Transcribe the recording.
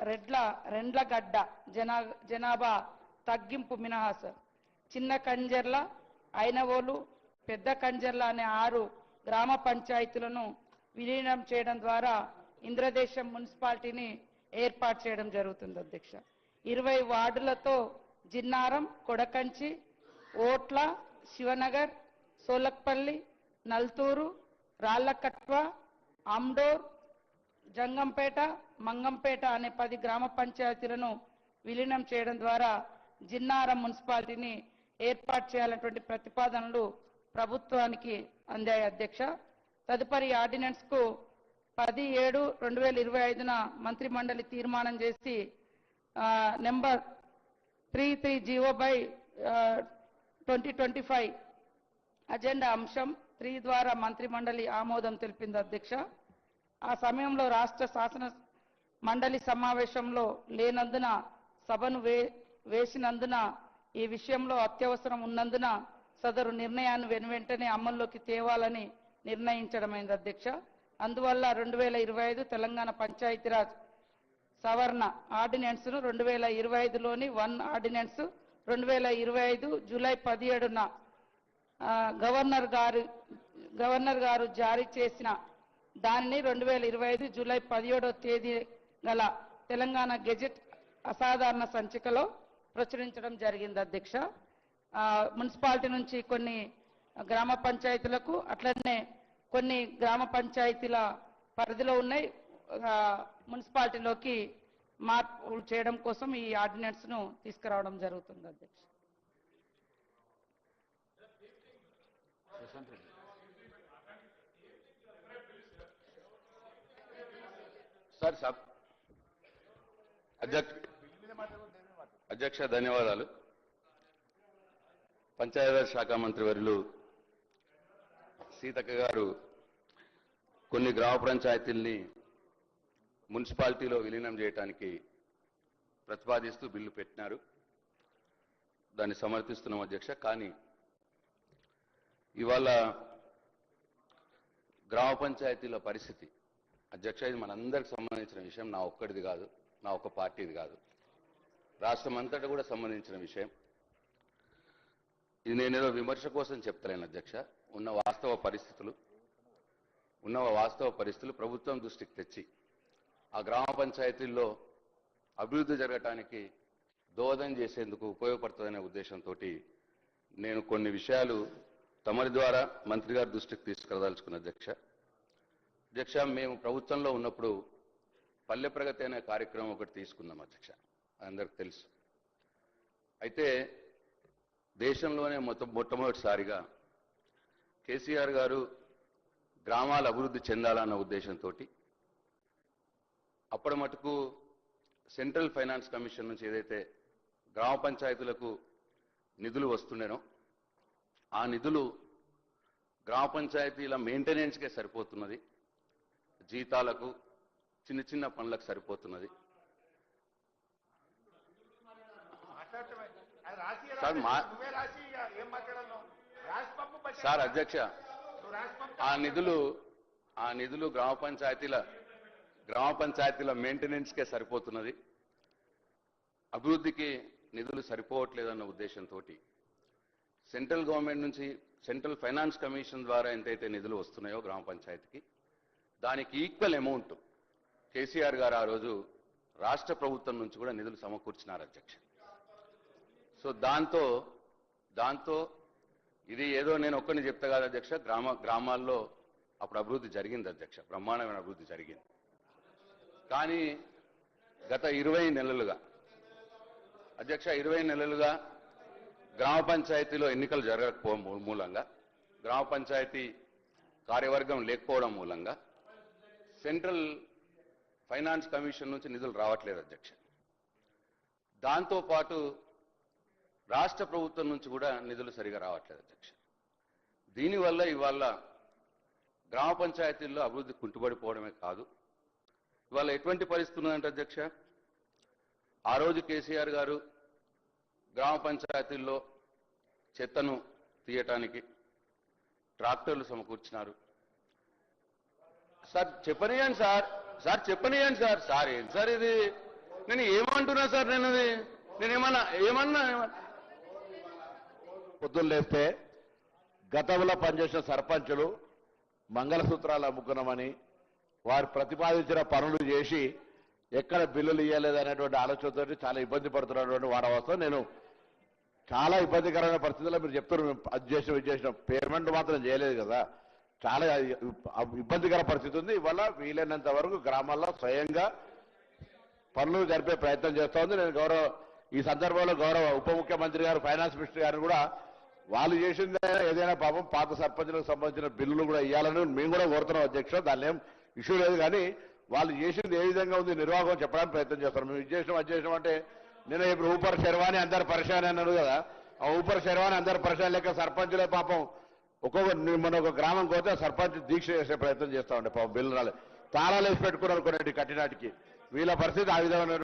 రెండ్లగడ్డ జనాభా తగ్గింపు మినహా సార్ చిన్న కంజర్ల, ఐనవోలు, పెద్ద కంజర్ల అనే 6 గ్రామ పంచాయతీలను విలీనం చేయడం ద్వారా ఇంద్రదేశం మున్సిపాలిటీని ఏర్పాటు చేయడం జరుగుతుంది అధ్యక్ష. 20 వార్డులతో జిన్నారం, కొడకంచి, ఓట్ల, శివనగర్, సోలక్పల్లి, నల్తూరు, రాళ్లకట్వ, ఆమ్డోర్, జంగంపేట, మంగంపేట అనే 10 గ్రామ పంచాయతీలను విలీనం చేయడం ద్వారా జిన్నారం మున్సిపాలిటీని ఏర్పాటు చేయాలన్నటువంటి ప్రతిపాదనలు ప్రభుత్వానికి అందాయి అధ్యక్ష. తదుపరి ఆర్డినెన్స్ కు 10/7/2025న మంత్రి మండలి తీర్మానం చేసి నెంబర్ 33/2025 అజెండా అంశం 3 ద్వారా మంత్రి మండలి ఆమోదం తెలిపింది అధ్యక్ష. ఆ సమయంలో రాష్ట్ర శాసన మండలి సమావేశంలో లేనందున సభను వేసినందున ఈ విషయంలో అత్యవసరం ఉన్నందున సదరు నిర్ణయాన్ని వెనువెంటనే అమల్లోకి తేవాలని నిర్ణయించడమైంది అధ్యక్ష. అందువల్ల 2025 తెలంగాణ పంచాయతీరాజ్ సవరణ ఆర్డినెన్స్ ను 2025లోని 1 ఆర్డినెన్స్ 2025 జూలై 17న గవర్నర్ గారు జారీ చేసిన దానిని 2025 జూలై 17వ తేదీ గల తెలంగాణ గెజెట్ అసాధారణ సంచికలో ప్రచురించడం జరిగింది అధ్యక్ష. మున్సిపాలిటీ నుంచి కొన్ని గ్రామ పంచాయతీలకు అట్లనే కొన్ని గ్రామ పంచాయతీల పరిధిలో ఉన్నాయి మున్సిపాలిటీలోకి మార్పులు చేయడం కోసం ఈ ఆర్డినెన్స్ ను తీసుకురావడం జరుగుతుంది అధ్యక్ష. అధ్యక్ష ధన్యవాదాలు. పంచాయతీరాజ్ శాఖ మంత్రి వర్యులు సీతక్క గారు కొన్ని గ్రామ పంచాయతీల్ని మున్సిపాలిటీలో విలీనం చేయడానికి ప్రతిపాదిస్తూ బిల్లు పెట్టినారు. దాన్ని సమర్థిస్తున్నాం అధ్యక్ష. కానీ ఇవాళ గ్రామ పంచాయతీల పరిస్థితి అధ్యక్ష ఇది మనందరికి సంబంధించిన విషయం, నా ఒక్కడిది కాదు, నా ఒక్క పార్టీది కాదు, రాష్ట్రం అంతటా కూడా సంబంధించిన విషయం. ఇది నేనేదో విమర్శ కోసం చెప్తలేను అధ్యక్ష. ఉన్న వాస్తవ పరిస్థితులు ప్రభుత్వం దృష్టికి తెచ్చి ఆ గ్రామ పంచాయతీల్లో అభివృద్ధి జరగటానికి దోహదం చేసేందుకు ఉపయోగపడుతుందనే ఉద్దేశంతో నేను కొన్ని విషయాలు తమరి ద్వారా మంత్రి గారి దృష్టికి తీసుకురాదలుచుకున్న అధ్యక్ష. మేము ప్రభుత్వంలో ఉన్నప్పుడు పల్లె ప్రగతి అనే కార్యక్రమం ఒకటి తీసుకున్నాం అధ్యక్ష, అందరికి తెలుసు. అయితే దేశంలోనే మొట్టమొదటిసారిగా కేసీఆర్ గారు గ్రామాల అభివృద్ధి చెందాలన్న ఉద్దేశంతో అప్పటి మటుకు సెంట్రల్ ఫైనాన్స్ కమిషన్ నుంచి ఏదైతే గ్రామ పంచాయతీలకు నిధులు వస్తుండేనో ఆ నిధులు గ్రామ పంచాయతీల మెయింటెనెన్స్కే సరిపోతున్నది, జీతాలకు చిన్న చిన్న పనులకు సరిపోతున్నది. సార్ అధ్యక్ష ఆ నిధులు గ్రామ పంచాయతీల మెయింటెనెన్స్కే సరిపోతున్నది, అభివృద్ధికి నిధులు సరిపోవట్లేదన్న ఉద్దేశంతో సెంట్రల్ గవర్నమెంట్ నుంచి సెంట్రల్ ఫైనాన్స్ కమిషన్ ద్వారా ఎంతైతే నిధులు వస్తున్నాయో గ్రామ పంచాయతీకి దానికి ఈక్వల్ అమౌంట్ కేసీఆర్ గారు ఆ రోజు రాష్ట్ర ప్రభుత్వం నుంచి కూడా నిధులు సమకూర్చినారు అధ్యక్ష. సో దాంతో ఇది ఏదో నేను ఒక్కరిని చెప్తా కాదు అధ్యక్ష, గ్రామాల్లో అప్పుడు అభివృద్ధి జరిగింది అధ్యక్ష, బ్రహ్మాండమైన అభివృద్ధి జరిగింది. కానీ గత 20 నెలలుగా అధ్యక్ష 20 నెలలుగా గ్రామ పంచాయతీలో ఎన్నికలు జరగకపోవడం మూలంగా, గ్రామ పంచాయతీ కార్యవర్గం లేకపోవడం మూలంగా సెంట్రల్ ఫైనాన్స్ కమిషన్ నుంచి నిధులు రావట్లేదు అధ్యక్ష. దాంతోపాటు రాష్ట్ర ప్రభుత్వం నుంచి కూడా నిధులు సరిగా రావట్లేదు అధ్యక్ష. దీనివల్ల ఇవాళ గ్రామ పంచాయతీల్లో అభివృద్ధి కుంటుపడిపోవడమే కాదు, ఇవాళ ఎటువంటి పరిస్థితి ఉన్నదంటే అధ్యక్ష, ఆ రోజు కేసీఆర్ గారు గ్రామ పంచాయతీల్లో చెత్తను తీయటానికి ట్రాక్టర్లు సమకూర్చినారు. సార్ చెప్పనియండి సార్, ఏం సార్ ఇది నేను ఏమంటున్నా సార్ నేనేమన్నా ఏమన్నా పొద్దున్న లేస్తే గతంలో పనిచేసిన సర్పంచులు మంగళసూత్రాలు అమ్ముకున్నామని వారు ప్రతిపాదించిన పనులు చేసి ఎక్కడ బిల్లులు ఇవ్వలేదనేటువంటి ఆలోచనతో చాలా ఇబ్బంది పడుతున్నటువంటి వాడవస్థ. నేను చాలా ఇబ్బందికరమైన పరిస్థితుల్లో మీరు చెప్తున్నారు మేము అది చేసిన ఇది చేసిన పేమెంట్ మాత్రం చేయలేదు కదా, చాలా ఇబ్బందికర పరిస్థితి ఉంది. ఇవాళ వీలైనంత వరకు గ్రామాల్లో స్వయంగా పనులు జరిపే ప్రయత్నం చేస్తూ ఉంది. నేను ఈ సందర్భంలో గౌరవ ఉప ముఖ్యమంత్రి గారు ఫైనాన్స్ మినిస్టర్ గారు కూడా వాళ్ళు చేసింది ఏదైనా పాపం పాత సర్పంచులకు సంబంధించిన బిల్లులు కూడా ఇవ్వాలని మేము కూడా కోరుతున్నాం అధ్యక్ష, దాని ఏం ఇష్యూ లేదు. కానీ వాళ్ళు చేసింది ఏ విధంగా ఉంది నిర్వాహకం చెప్పడానికి ప్రయత్నం చేస్తారు. మేము ఇది చేసినాం అది చేసినాం అంటే నేను ఇప్పుడు ఊపర్ శర్వాణి అందరు పరిశాని అన్నాడు కదా, ఆ ఊపర్ శర్వాణి అందరు పరిశాని లెక్క సర్పంచులే పాపం మన ఒక గ్రామం పోతే సర్పంచ్ దీక్ష చేసే ప్రయత్నం చేస్తా ఉండే పాపం బిల్లు రాలేదు, తాళాలు వేసి పెట్టుకున్నారు కొన్ని కట్టినాటికి. వీళ్ళ పరిస్థితి ఆ విధమైన